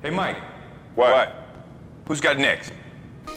Hey, Mike. What? Who's got next?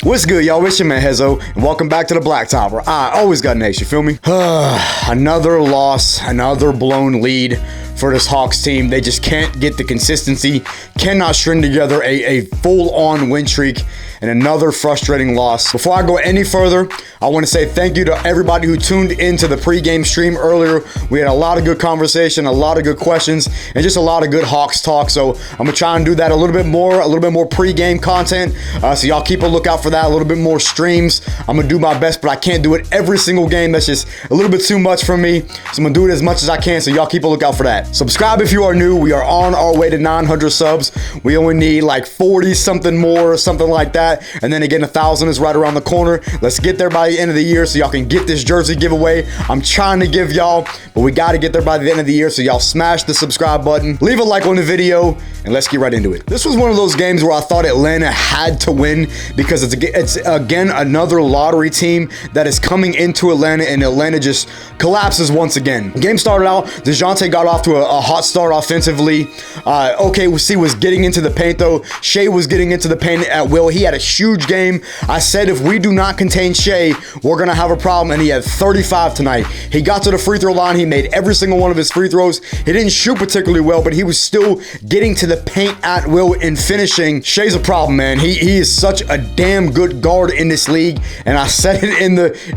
What's good, y'all? It's your man Hezo, and welcome back to the Blacktop, where I always got next, you feel me? Another loss, another blown lead for this Hawks team. They just can't get the consistency, cannot string together a full-on win streak, and another frustrating loss. Before I go any further, I want to say thank you to everybody who tuned into the pregame stream earlier. We had a lot of good conversation, a lot of good questions, and just a lot of good Hawks talk. So I'm gonna try and do that a little bit more pregame content. So y'all keep a lookout for that, a little bit more streams. I'm gonna do my best, but I can't do it every single game. That's just a little bit too much for me. So I'm gonna do it as much as I can, so y'all keep a lookout for that. Subscribe if you are new. We are on our way to 900 subs. We only need like 40 something more, something like that. And then again, 1,000 is right around the corner. Let's get there by the end of the year so y'all can get this jersey giveaway I'm trying to give y'all, but we got to get there by the end of the year. So y'all smash the subscribe button, leave a like on the video, and let's get right into it. This was one of those games where I thought Atlanta had to win because it's again another lottery team that is coming into Atlanta, and Atlanta just collapses once again. The game started out, DeJounte got off to a hot start offensively. OKC was getting into the paint though. Shea was getting into the paint at will. He had a huge game. I said if we do not contain Shea, we're going to have a problem, and he had 35 tonight. He got to the free throw line. He made every single one of his free throws. He didn't shoot particularly well, but he was still getting to the paint at will and finishing. Shea's a problem, man. He is such a damn good guard in this league, and I said it in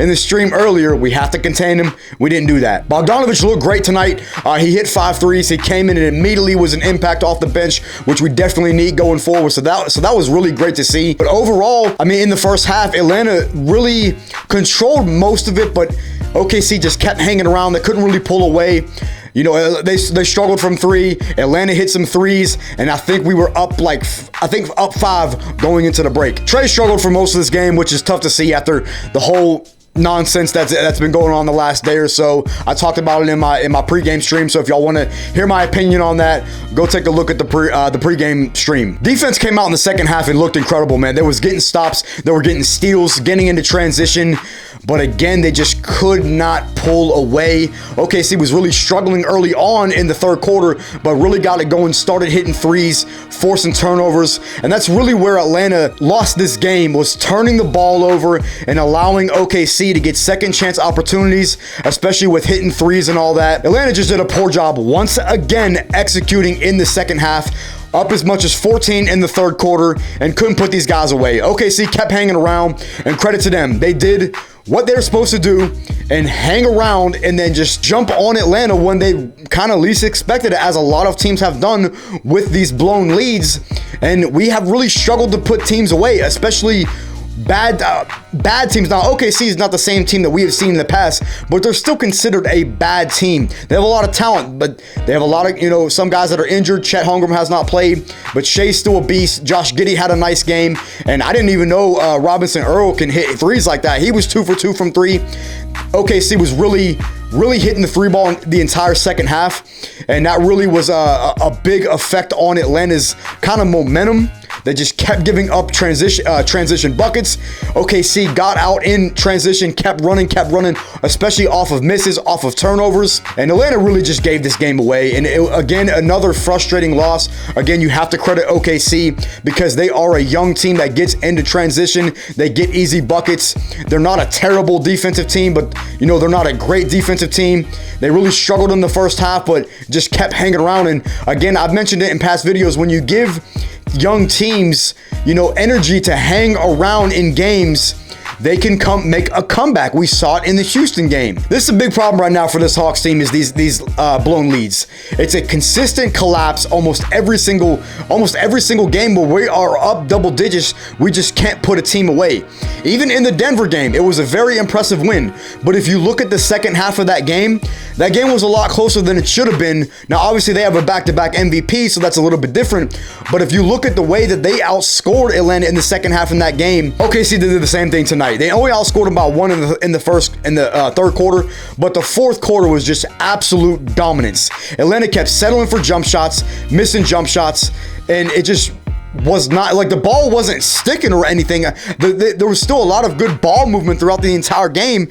the stream earlier. We have to contain him. We didn't do that. Bogdanovic looked great tonight. He hit 5 threes. He came in and immediately was an impact off the bench, which we definitely need going forward. So that was really great to see. But overall, I mean, in the first half, Atlanta really controlled most of it, but OKC just kept hanging around. They couldn't really pull away. You know, they struggled from three. Atlanta hit some threes, and I think we were up up 5 going into the break. Trey struggled for most of this game, which is tough to see after the whole nonsense that's been going on the last day or so. I talked about it in my pregame stream, so if y'all want to hear my opinion on that, go take a look at the pregame stream. Defense came out in the second half and looked incredible, man. They was getting stops, they were getting steals, getting into transition, but again, they just could not pull away. OKC was really struggling early on in the third quarter, but really got it going, started hitting threes, forcing turnovers, and that's really where Atlanta lost this game, was turning the ball over and allowing OKC to get second chance opportunities, especially with hitting threes and all that. Atlanta just did a poor job once again executing in the second half, up as much as 14 in the third quarter, and couldn't put these guys away. OKC kept hanging around, and credit to them. They did what they're supposed to do and hang around and then just jump on Atlanta when they kind of least expected it, as a lot of teams have done with these blown leads. And we have really struggled to put teams away, especially bad teams. Now, OKC is not the same team that we have seen in the past, but they're still considered a bad team. They have a lot of talent, but they have a lot of, some guys that are injured. Chet Holmgren has not played, but Shea's still a beast. Josh Giddey had a nice game, and I didn't even know Robinson Earl can hit threes like that. He was 2 for 2 from 3. OKC was really hitting the 3 ball the entire second half, and that really was a big effect on Atlanta's kind of momentum. They just kept giving up transition buckets. OKC got out in transition, kept running, especially off of misses, off of turnovers. And Atlanta really just gave this game away. And again, another frustrating loss. Again, you have to credit OKC because they are a young team that gets into transition. They get easy buckets. They're not a terrible defensive team, but they're not a great defensive team. They really struggled in the first half, but just kept hanging around. And again, I've mentioned it in past videos, when you give young teams, energy to hang around in games, they can make a comeback. We saw it in the Houston game. This is a big problem right now for this Hawks team, is these blown leads. It's a consistent collapse almost every single game where we are up double digits. We just can't put a team away. Even in the Denver game, it was a very impressive win. But if you look at the second half of that game was a lot closer than it should have been. Now, obviously, they have a back-to-back MVP, so that's a little bit different. But if you look at the way that they outscored Atlanta in the second half in that game, OKC did the same thing tonight. They only outscored them by 1 in the third quarter, but the fourth quarter was just absolute dominance. Atlanta kept settling for jump shots, missing jump shots, and it just was not like the ball wasn't sticking or anything. There was still a lot of good ball movement throughout the entire game,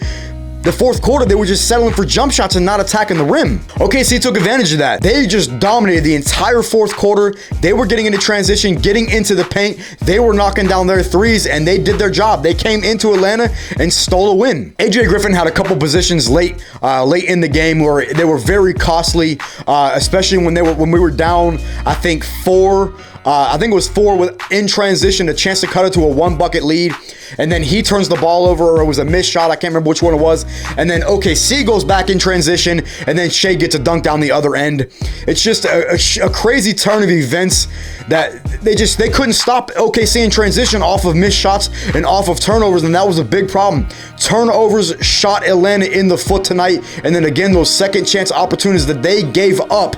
the fourth quarter, they were just settling for jump shots and not attacking the rim. OKC took advantage of that. They just dominated the entire fourth quarter. They were getting into transition, getting into the paint. They were knocking down their threes, and they did their job. They came into Atlanta and stole a win. AJ Griffin had a couple positions late in the game where they were very costly, especially when we were down, I think it was four in transition, a chance to cut it to a 1-bucket lead. And then he turns the ball over, or it was a missed shot. I can't remember which one it was. And then OKC goes back in transition, and then Shea gets a dunk down the other end. It's just a crazy turn of events that they couldn't stop OKC in transition off of missed shots and off of turnovers, and that was a big problem. Turnovers shot Atlanta in the foot tonight, and then again, those second chance opportunities that they gave up.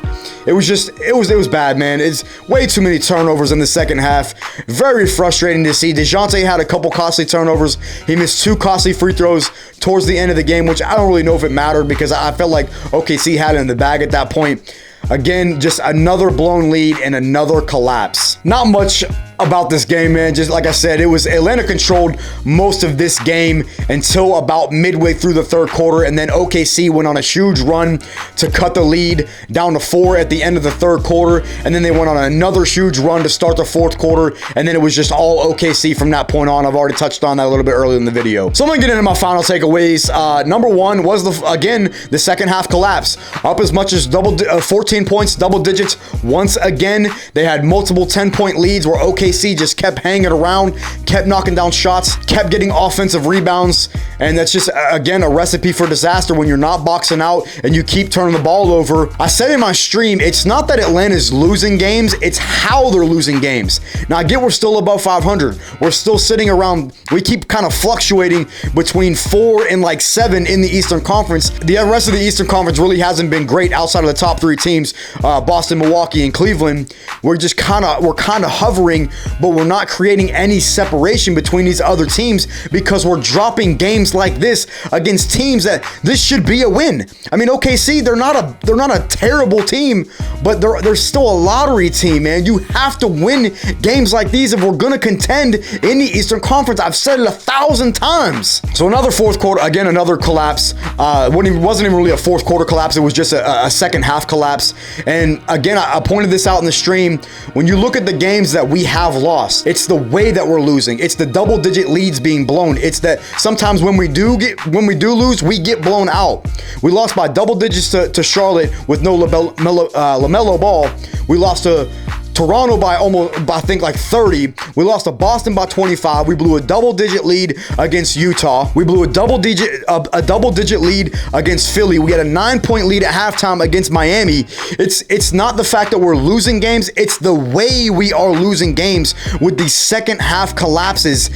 It was bad, man. It's way too many turnovers in the second half. Very frustrating to see. DeJounte had a couple costly turnovers. He missed 2 costly free throws towards the end of the game, which I don't really know if it mattered because I felt like OKC had it in the bag at that point. Again, just another blown lead and another collapse. Not much about this game, man. Just like I said, it was Atlanta controlled most of this game until about midway through the third quarter, and then OKC went on a huge run to cut the lead down to 4 at the end of the third quarter, and then they went on another huge run to start the fourth quarter, and then it was just all OKC from that point on. I've already touched on that a little bit earlier in the video. So I'm gonna get into my final takeaways. Number one was the second half collapse. Up as much as 14 points, double digits once again. They had multiple 10-point leads where OKC just kept hanging around, kept knocking down shots, kept getting offensive rebounds, and that's just, again, a recipe for disaster when you're not boxing out and you keep turning the ball over. I said in my stream, it's not that Atlanta's losing games, it's how they're losing games. Now, I get we're still above 500. We're still sitting around, we keep kind of fluctuating between 4 and like 7 in the Eastern Conference. The rest of the Eastern Conference really hasn't been great outside of the top 3 teams, Boston, Milwaukee, and Cleveland. We're kind of hovering, but we're not creating any separation between these other teams because we're dropping games like this against teams that this should be a win. I mean, OKC, they're not a terrible team, but they're still a lottery team, man. You have to win games like these if we're gonna contend in the Eastern Conference. I've said it 1,000 times. So another fourth quarter, again, another collapse. Wasn't even really a fourth quarter collapse. It was just a second half collapse. And again, I pointed this out in the stream. When you look at the games that we have lost, it's the way that we're losing. It's the double-digit leads being blown. It's that sometimes when we do lose, we get blown out. We lost by double digits to Charlotte with no LaMelo Ball. We lost to Toronto by I think like 30. We lost to Boston by 25. We blew a double-digit lead against Utah. We blew a double-digit lead against Philly. We had a 9-point lead at halftime against Miami. It's not the fact that we're losing games, it's the way we are losing games with these second half collapses.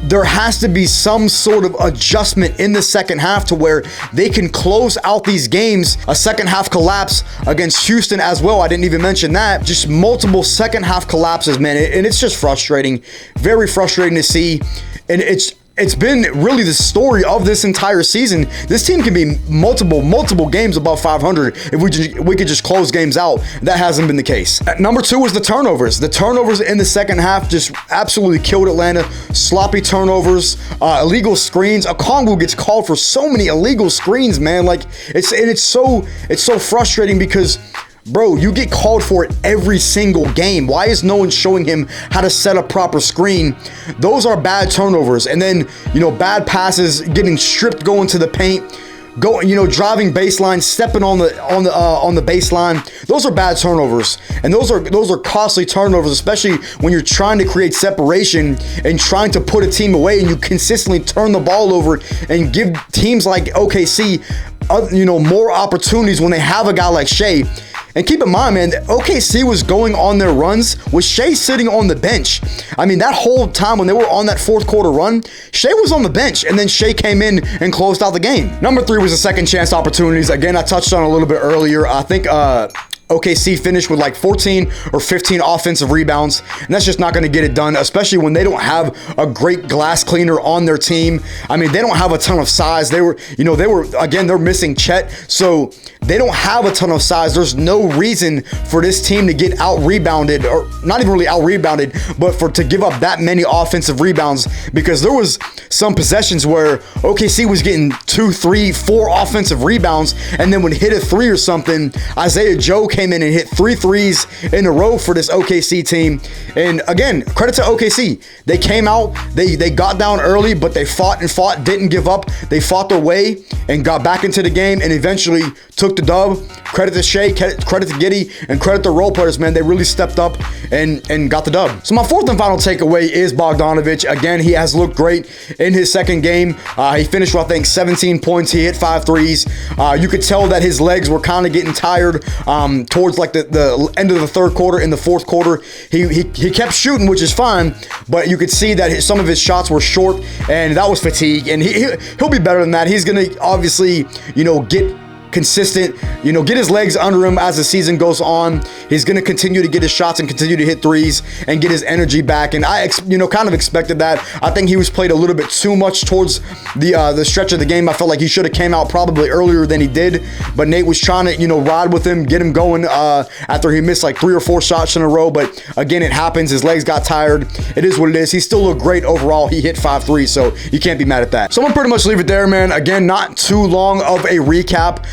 There has to be some sort of adjustment in the second half to where they can close out these games. A second half collapse against Houston as well. I didn't even mention that. Just multiple second half collapses, man. And it's just frustrating. Very frustrating to see. And it's been really the story of this entire season. This team can be multiple games above 500 if we could just close games out. That hasn't been the case. Number 2 was the turnovers. The turnovers in the second half just absolutely killed Atlanta. Sloppy turnovers, illegal screens. Okongwu gets called for so many illegal screens, man. Like it's so frustrating because, bro, you get called for it every single game. Why is no one showing him how to set a proper screen? Those are bad turnovers. And then, bad passes, getting stripped, going to the paint, driving baseline, stepping on the baseline. Those are bad turnovers. And those are costly turnovers, especially when you're trying to create separation and trying to put a team away and you consistently turn the ball over and give teams like OKC more opportunities when they have a guy like Shea. And keep in mind, man, OKC was going on their runs with Shea sitting on the bench. I mean, that whole time when they were on that fourth quarter run, Shea was on the bench, and then Shea came in and closed out the game. Number 3 was the second chance opportunities. Again, I touched on a little bit earlier. I think OKC finished with like 14 or 15 offensive rebounds, and that's just not going to get it done, especially when they don't have a great glass cleaner on their team. I mean, they don't have a ton of size. They're missing Chet, so they don't have a ton of size. There's no reason for this team to get out-rebounded, or not even really out-rebounded, but to give up that many offensive rebounds, because there was some possessions where OKC was getting 2, 3, 4 offensive rebounds, and then would hit a three or something. Isaiah Joe came in and hit 3 threes in a row for this OKC team. And again, credit to OKC. They came out, they got down early, but they fought and fought, didn't give up. They fought their way and got back into the game and eventually took the dub. Credit to Shea, credit to Giddey, and credit to role players, man. They really stepped up and got the dub. So my fourth and final takeaway is Bogdanovic. Again, he has looked great in his second game. He finished with, I think, 17 points. He hit 5 threes. You could tell that his legs were kind of getting tired towards like the end of the third quarter. In the fourth quarter, he kept shooting, which is fine, but you could see that some of his shots were short, and that was fatigue. And he'll be better than that. He's gonna obviously, get consistent, get his legs under him as the season goes on. He's going to continue to get his shots and continue to hit threes and get his energy back. And I, kind of expected that. I think he was played a little bit too much towards the stretch of the game. I felt like he should have came out probably earlier than he did. But Nate was trying to, ride with him, get him going after he missed like 3 or 4 shots in a row. But again, it happens. His legs got tired. It is what it is. He still looked great overall. He hit 5 threes, so you can't be mad at that. So I'm going to pretty much leave it there, man. Again, not too long of a recap.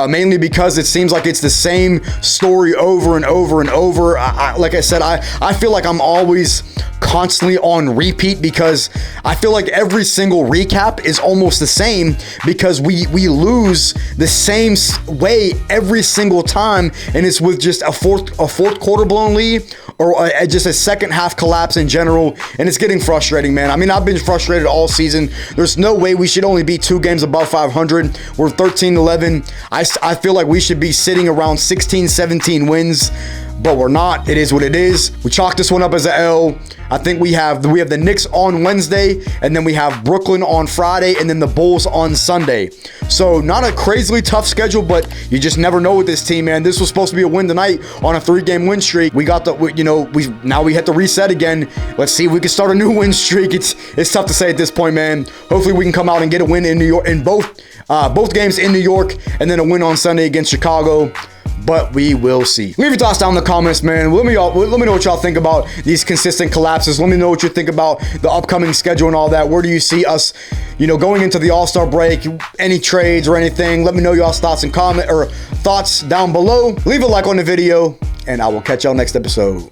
Mainly because it seems like it's the same story over and over and over. Like I said, I feel like I'm always constantly on repeat, because I feel like every single recap is almost the same, because we lose the same way every single time, and it's with just a fourth quarter blown lead, or just a second half collapse in general, and it's getting frustrating, man. I mean, I've been frustrated all season. There's no way we should only be 2 games above 500. We're 13-11. I feel like we should be sitting around 16, 17 wins, but we're not. It is what it is. We chalk this one up as an L. I think we have the Knicks on Wednesday, and then we have Brooklyn on Friday, and then the Bulls on Sunday. So not a crazily tough schedule, but you just never know with this team, man. This was supposed to be a win tonight on a 3-game win streak. We got now we hit the reset again. Let's see if we can start a new win streak. It's tough to say at this point, man. Hopefully we can come out and get a win in New York, in both games in New York, and then a win on Sunday against Chicago. But we will see. Leave your thoughts down in the comments, man. Let me know what y'all think about these consistent collapses. Let me know what you think about the upcoming schedule and all that. Where do you see us, going into the All-Star break? Any trades or anything? Let me know y'all's thoughts and thoughts down below. Leave a like on the video, and I will catch y'all next episode.